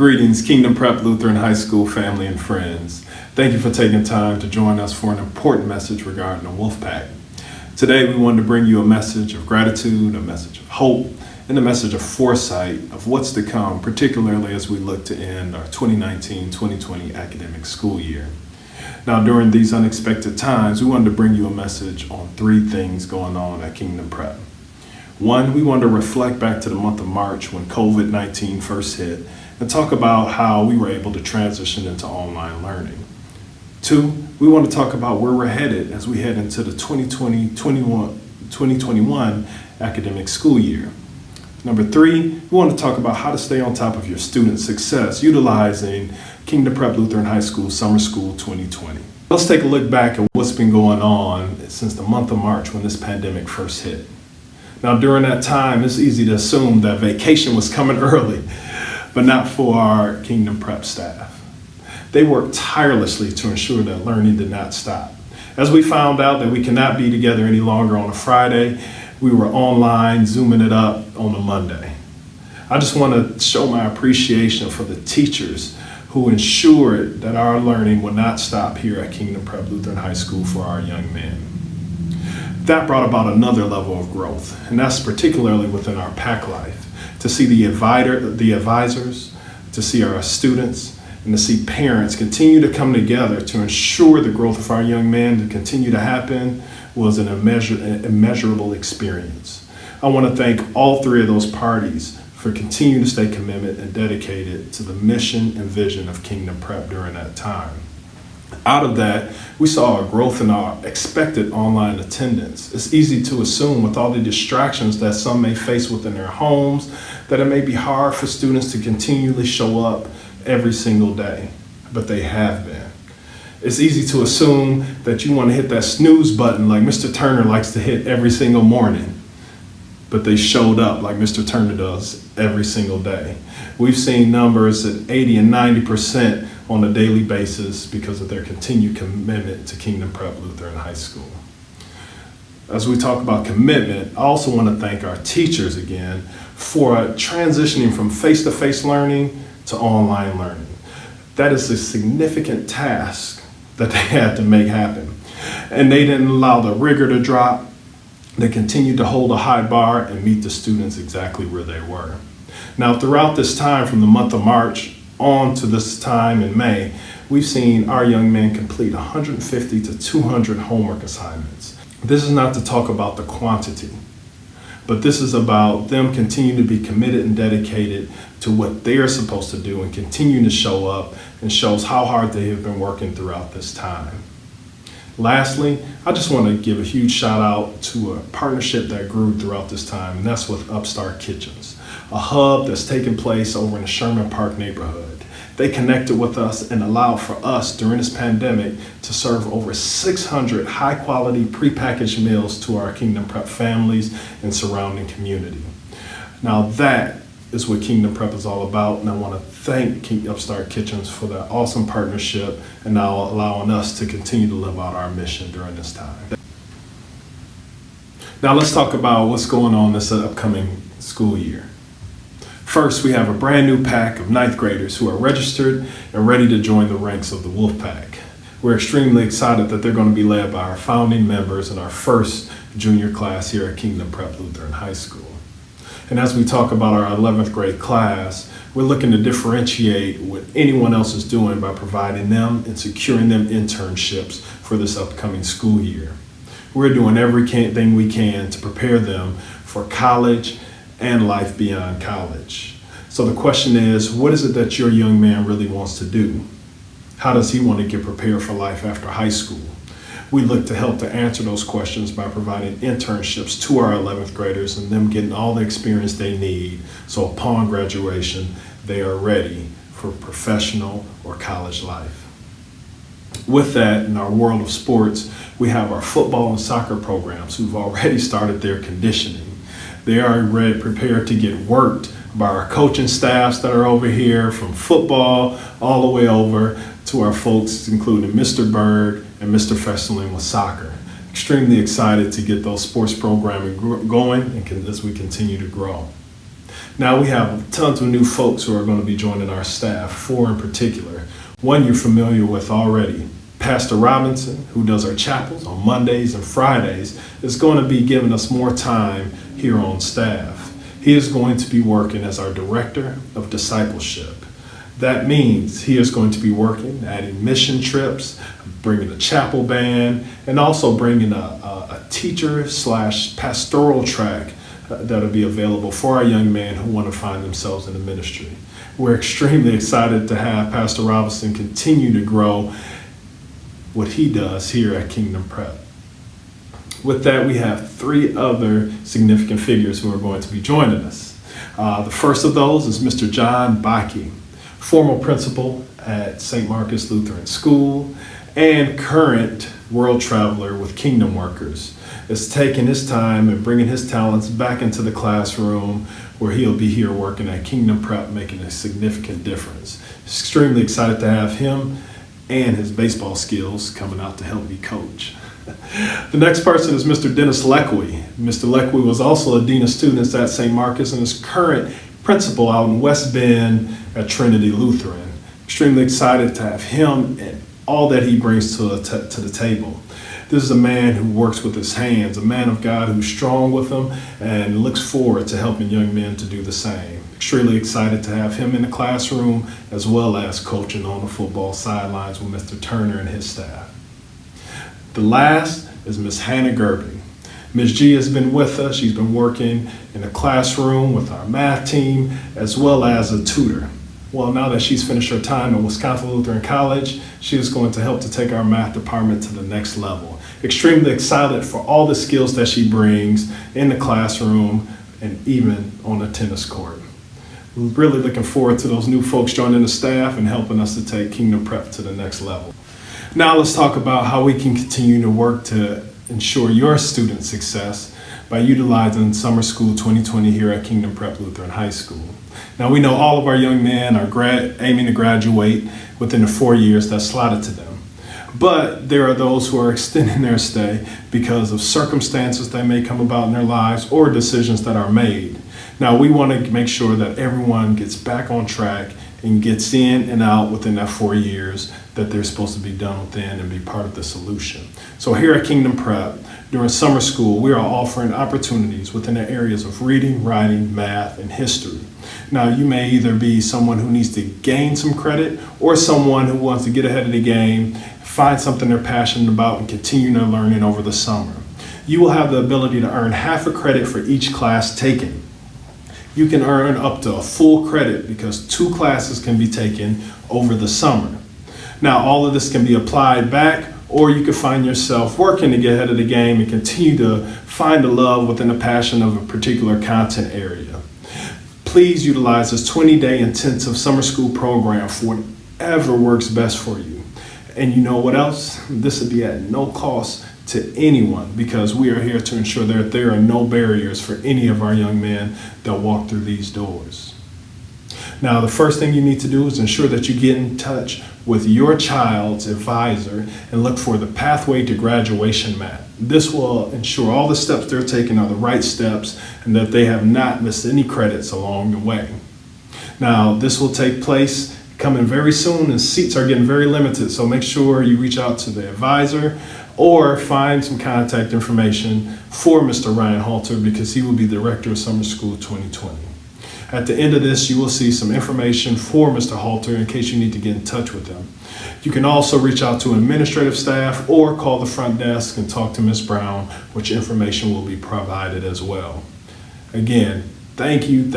Greetings, Kingdom Prep Lutheran High School family and friends. Thank you for taking time to join us for an important message regarding the Wolfpack. Today we wanted to bring you a message of gratitude, a message of hope, and a message of foresight of what's to come, particularly as we look to end our 2019-2020 academic school year. Now, during these unexpected times, we wanted to bring you a message on three things going on at Kingdom Prep. One, we wanted to reflect back to the month of March when COVID-19 first hit and talk about how we were able to transition into online learning. Two, we want to talk about where we're headed as we head into the 2020-2021 academic school year. Number three, we want to talk about how to stay on top of your student success utilizing Kingdom Prep Lutheran High School Summer School 2020. Let's take a look back at what's been going on since the month of March when this pandemic first hit. Now, during that time, it's easy to assume that vacation was coming early, but not for our Kingdom Prep staff. They worked tirelessly to ensure that learning did not stop. As we found out that we cannot be together any longer on a Friday, we were online, Zooming it up on a Monday. I just want to show my appreciation for the teachers who ensured that our learning would not stop here at Kingdom Prep Lutheran High School for our young men. That brought about another level of growth, and that's particularly within our PAC life, to see the advisors, to see our students, and to see parents continue to come together to ensure the growth of our young men to continue to happen was an immeasurable experience. I want to thank all three of those parties for continuing to stay committed and dedicated to the mission and vision of Kingdom Prep during that time. Out of that, we saw a growth in our expected online attendance. It's easy to assume with all the distractions that some may face within their homes that it may be hard for students to continually show up every single day, but they have been. It's easy to assume that you want to hit that snooze button like Mr. Turner likes to hit every single morning, but they showed up like Mr. Turner does every single day. We've seen numbers at 80 and 90% on a daily basis because of their continued commitment to Kingdom Prep Lutheran High School. As we talk about commitment, I also want to thank our teachers again for transitioning from face-to-face learning to online learning. That is a significant task that they had to make happen. And they didn't allow the rigor to drop. They continued to hold a high bar and meet the students exactly where they were. Now, throughout this time, from the month of March on to this time in May, we've seen our young men complete 150 to 200 homework assignments. This is not to talk about the quantity, but this is about them continuing to be committed and dedicated to what they're supposed to do and continuing to show up, and shows how hard they have been working throughout this time. Lastly, I just want to give a huge shout out to a partnership that grew throughout this time, and that's with Upstart Kitchens, a hub that's taken place over in the Sherman Park neighborhood. They connected with us and allowed for us during this pandemic to serve over 600 high quality prepackaged meals to our Kingdom Prep families and surrounding community. Now that is what Kingdom Prep is all about, and I want to thank Upstart Kitchens for that awesome partnership and now allowing us to continue to live out our mission during this time. Now let's talk about what's going on this upcoming school year. First, we have a brand new pack of 9th graders who are registered and ready to join the ranks of the Wolfpack. We're extremely excited that they're going to be led by our founding members in our first junior class here at Kingdom Prep Lutheran High School. And as we talk about our 11th grade class, we're looking to differentiate what anyone else is doing by providing them and securing them internships for this upcoming school year. We're doing everything we can to prepare them for college and life beyond college. So the question is, what is it that your young man really wants to do? How does he want to get prepared for life after high school? We look to help to answer those questions by providing internships to our 11th graders and them getting all the experience they need so upon graduation, they are ready for professional or college life. With that, in our world of sports, we have our football and soccer programs who've already started their conditioning. They are prepared to get worked by our coaching staffs that are over here, from football all the way over to our folks, including Mr. Bird and Mr. Fesseling with soccer. Extremely excited to get those sports programming going and as we continue to grow. Now we have tons of new folks who are going to be joining our staff, 4 in particular. One you're familiar with already. Pastor Robinson, who does our chapels on Mondays and Fridays, is going to be giving us more time here on staff. He is going to be working as our director of discipleship. That means he is going to be working, adding mission trips, bringing a chapel band, and also bringing a teacher/pastoral track that'll be available for our young men who want to find themselves in the ministry. We're extremely excited to have Pastor Robinson continue to grow what he does here at Kingdom Prep. With that, we have 3 other significant figures who are going to be joining us. The first of those is Mr. John Bakke, former principal at St. Marcus Lutheran School and current world traveler with Kingdom Workers. Is taking his time and bringing his talents back into the classroom where he'll be here working at Kingdom Prep, making a significant difference. Extremely excited to have him and his baseball skills coming out to help me coach. The next person is Mr. Dennis Leckwey. Mr. Leckwey was also a dean of students at St. Marcus and is current principal out in West Bend at Trinity Lutheran. Extremely excited to have him and all that he brings to the table. This is a man who works with his hands, a man of God who's strong with them and looks forward to helping young men to do the same. Extremely excited to have him in the classroom as well as coaching on the football sidelines with Mr. Turner and his staff. The last is Ms. Hannah Gerbing. Ms. G has been with us. She's been working in the classroom with our math team as well as a tutor. Well, now that she's finished her time at Wisconsin Lutheran College, she is going to help to take our math department to the next level. Extremely excited for all the skills that she brings in the classroom and even on the tennis court. We're really looking forward to those new folks joining the staff and helping us to take Kingdom Prep to the next level. Now let's talk about how we can continue to work to ensure your student success by utilizing Summer School 2020 here at Kingdom Prep Lutheran High School. Now we know all of our young men are aiming to graduate within the 4 years that's slotted to them. But there are those who are extending their stay because of circumstances that may come about in their lives or decisions that are made. Now we want to make sure that everyone gets back on track and gets in and out within that 4 years that they're supposed to be done within and be part of the solution. So here at Kingdom Prep, during summer school, we are offering opportunities within the areas of reading, writing, math, and history. Now, you may either be someone who needs to gain some credit or someone who wants to get ahead of the game, find something they're passionate about, and continue their learning over the summer. You will have the ability to earn half a credit for each class taken. You can earn up to a full credit because 2 classes can be taken over the summer. Now, all of this can be applied back, or you can find yourself working to get ahead of the game and continue to find the love within the passion of a particular content area. Please utilize this 20-day intensive summer school program for whatever works best for you. And you know what else? This would be at no cost to anyone because we are here to ensure that there are no barriers for any of our young men that walk through these doors. Now, the first thing you need to do is ensure that you get in touch with your child's advisor and look for the Pathway to Graduation map. This will ensure all the steps they're taking are the right steps and that they have not missed any credits along the way. Now, this will take place coming very soon and seats are getting very limited, so make sure you reach out to the advisor or find some contact information for Mr. Ryan Halter because he will be the Director of Summer School 2020. At the end of this, you will see some information for Mr. Halter in case you need to get in touch with him. You can also reach out to administrative staff or call the front desk and talk to Ms. Brown, which information will be provided as well. Again, thank you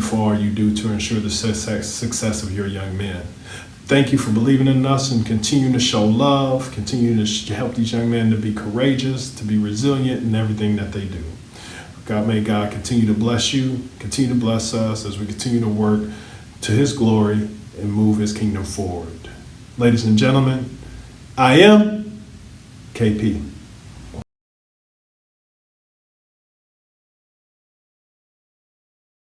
for all you do to ensure the success of your young men. Thank you for believing in us and continuing to show love, continue to help these young men to be courageous, to be resilient in everything that they do. May God continue to bless you, continue to bless us as we continue to work to His glory and move His kingdom forward. Ladies and gentlemen, I am KP.